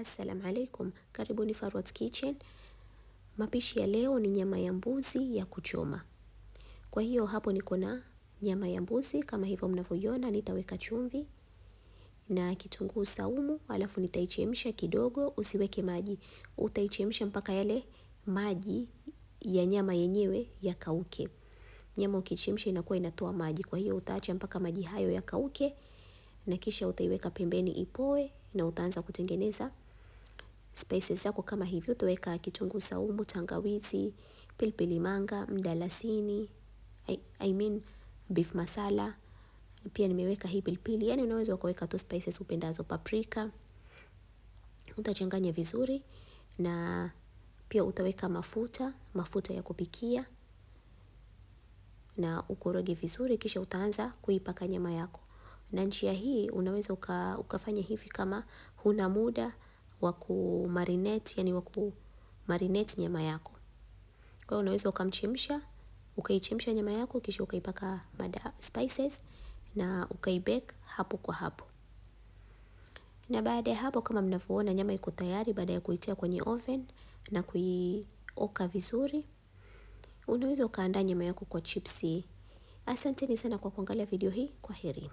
Assalamu alaikum, karibuni Farwat's Kitchen. Mapishi ya leo ni nyama ya mbuzi ya kuchoma. Kwa hiyo hapo niko na nyama ya mbuzi kama hivyo mnavyoiona. Nitaweka chumvi na kitunguu saumu, alafu nitaichemsha kidogo, usiweke maji. Utaichemsha mpaka yale maji ya nyama yenyewe yakauke. Nyama ukichemsha inakuwa inatoa maji, kwa hiyo utaacha mpaka maji hayo yakauke, na kisha utaiweka pembeni ipoe, na utaanza kutengeneza spices zako kama hivyo. Utaweka kitunguu saumu, tangawizi, pilipili manga, mdalasini, beef masala. Pia nimeweka hii pilipili, yani unaweza ukaweka tu spices upendazo, paprika. Utachanganya vizuri, na pia utaweka mafuta ya kupikia, na ukoroge vizuri, kisha utaanza kuipaka nyama yako. Na njia hii unaweza ukafanya hivi kama huna muda wa kumarinate, yani wa kumarinate nyama yako. Kwa hiyo unaweza ukaichemsha nyama yako, kisha ukaipaka spices na ukaibake hapo kwa hapo. Na baada ya hapo, kama mnavyoona, nyama iko tayari baada ya kuitia kwenye oven na kuioka vizuri. Unaweza ukaandaa nyama yako kwa chipsi. Asanteni sana kwa kuangalia video hii. Kwaherini.